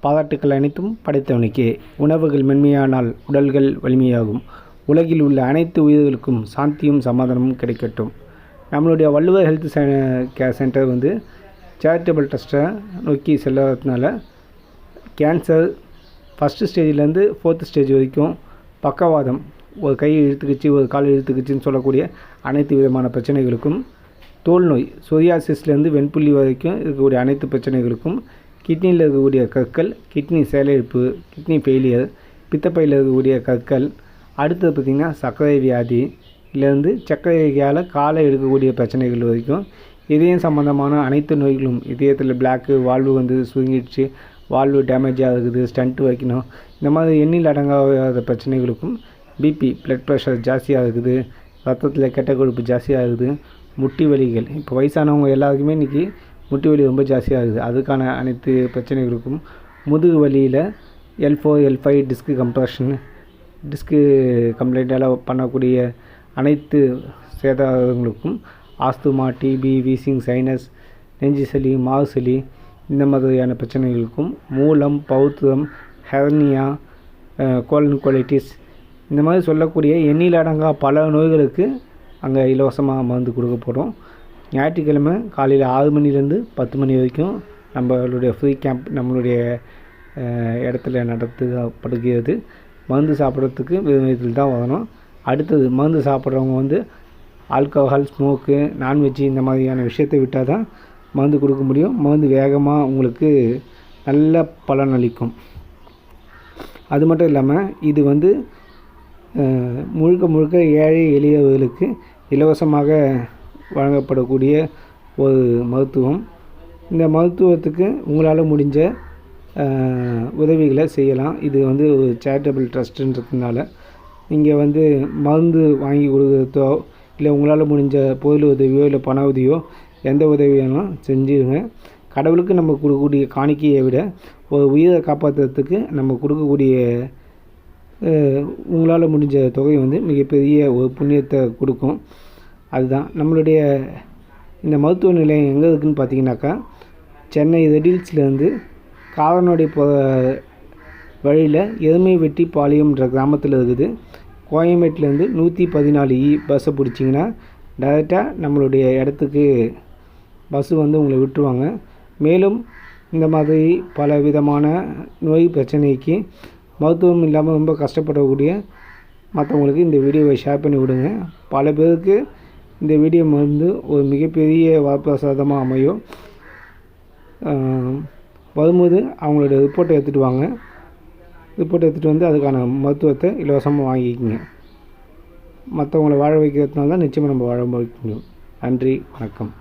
பாராட்டுக்கள் அனைத்தும் படைத்தவனுக்கே. உணவுகள் மென்மையானால் உடல்கள் வலிமையாகும். உலகில் உள்ள அனைத்து உயிர்களுக்கும் சாந்தியும் சமாதானமும் கிடைக்கட்டும். நம்மளுடைய வள்ளுவர் ஹெல்த் கேர் சென்டர் வந்து சேரிட்டபிள் ட்ரஸ்ட்டை நோக்கி செல்லுறதுனால கேன்சர் ஃபஸ்ட்டு ஸ்டேஜ்லேருந்து 4th ஸ்டேஜ் வரைக்கும், பக்கவாதம், ஒரு கை இழுத்துக்குச்சு ஒரு கால் இழுத்துக்குச்சின்னு சொல்லக்கூடிய அனைத்து விதமான பிரச்சனைகளுக்கும், தோல் நோய் சொரியாசிஸ்லேருந்து வெண்புள்ளி வரைக்கும் இருக்கக்கூடிய அனைத்து பிரச்சனைகளுக்கும், கிட்னியில் இருக்கக்கூடிய கற்கள், கிட்னி செயலிழப்பு, கிட்னி ஃபெயிலியர், பித்தப்பையில் இருக்கக்கூடிய கற்கள், அடுத்தது பார்த்திங்கன்னா சர்க்கரை வியாதியிலேருந்து சர்க்கரை வியாதியால் காலை எடுக்கக்கூடிய பிரச்சனைகள் வரைக்கும், இதயம் சம்மந்தமான அனைத்து நோய்களும், இதயத்தில் பிளாக்கு, வால்வு வந்து சுருங்கிடுச்சு, வால்வு டேமேஜாக இருக்குது, ஸ்டண்ட் வைக்கணும், இந்த மாதிரி எண்ணில் அடங்காத பிரச்சனைகளுக்கும், பிபி பிளட் ப்ரெஷர் ஜாஸ்தியாக இருக்குது, ரத்தத்தில் கெட்ட கொழுப்பு ஜாஸ்தியாக இருக்குது, முட்டி வலிகள், இப்போ வயசானவங்க எல்லாருக்குமே இன்றைக்கி முட்டி வலி ரொம்ப ஜாஸ்தியாக இருக்குது, அதுக்கான அனைத்து பிரச்சனைகளுக்கும், முதுகு வலியில் L4 L5 disc compression, disc கம்ப்ளைண்ட்டால் பண்ணக்கூடிய அனைத்து சேதாரங்களுக்கும், ஆஸ்துமா, டிபி, வீசிங், சைனஸ், நெஞ்சு சளி, மாவு சளி, இந்த மாதிரியான பிரச்சனைகளுக்கும், மூலம், பௌத்திரம், ஹெர்னியா, கோலன் கோலைட்டிஸ், இந்த மாதிரி சொல்லக்கூடிய எண்ணில் அடங்கா பல நோய்களுக்கு அங்கே இலவசமாக மருந்து கொடுக்கப்படும். ஞாயிற்றுக்கிழமை காலையில் 6 மணிலேருந்து 10 மணி வரைக்கும் நம்மளுடைய ஃப்ரீ கேம்ப் நம்மளுடைய இடத்துல நடத்தப்படுகிறது. மருந்து சாப்பிட்றதுக்கு விதத்தில் தான் வரணும். அடுத்தது மருந்து சாப்பிட்றவங்க வந்து ஆல்கஹால், ஸ்மோக்கு, நான்வெஜ்ஜு இந்த மாதிரியான விஷயத்தை விட்டால் தான் மருந்து கொடுக்க முடியும். மருந்து வேகமாக உங்களுக்கு நல்ல பலன் அளிக்கும். அது மட்டும் இல்லாமல் இது வந்து முழுக்க முழுக்க ஏழை எளியவர்களுக்கு இலவசமாக வழங்கப்படக்கூடிய ஒரு மருத்துவம். இந்த மருத்துவத்துக்கு உங்களால் முடிஞ்ச உதவிகளை செய்யலாம். இது வந்து ஒரு சேரிட்டபிள் ட்ரஸ்ட்டுன்றதுனால நீங்கள் வந்து மருந்து வாங்கி கொடுக்குறதோ இல்லை உங்களால் முடிஞ்ச பொருள் உதவியோ இல்லை பண உதவியோ எந்த உதவியாலும் செஞ்சுருங்க. கடவுளுக்கு நம்ம கொடுக்கக்கூடிய காணிக்கையை விட ஒரு உயிரை காப்பாற்றுறதுக்கு நம்ம கொடுக்கக்கூடிய உங்களால் முடிஞ்ச தொகை வந்து மிகப்பெரிய ஒரு புண்ணியத்தை கொடுக்கும். அதுதான் நம்மளுடைய இந்த மருத்துவ நிலையம் எங்கே இருக்குதுன்னு பார்த்தீங்கன்னாக்கா, சென்னை ரெடில்ஸ்லேருந்து காரனோடி போகிற வழியில் எருமைவெட்டி பாளையம்ன்ற கிராமத்தில் இருக்குது. கோயம்பேட்டிலேருந்து 114E பஸ்ஸை பிடிச்சிங்கன்னா டைரெக்டாக நம்மளுடைய இடத்துக்கு பஸ்ஸு வந்து உங்களை விட்டுருவாங்க. மேலும் இந்த மாதிரி பல விதமான நோய் பிரச்சனைக்கு மருத்துவம் இல்லாமல் ரொம்ப கஷ்டப்படக்கூடிய மற்றவங்களுக்கு இந்த வீடியோவை ஷேர் பண்ணி விடுங்க. பல பேருக்கு இந்த வீடியோ வந்து ஒரு மிகப்பெரிய வரப்பிரசாதமாக அமையும். வரும்போது அவங்களோட ரிப்போர்ட்டை எடுத்துகிட்டு வாங்க. ரிப்போர்ட்டை எடுத்துகிட்டு வந்து அதுக்கான மருத்துவத்தை இலவசமாக வாங்கிக்கோங்க. மற்றவங்களை வாழ வைக்கிறதுனால தான் நிச்சயமாக நம்ம வாழ வைக்க முடியும். நன்றி, வணக்கம்.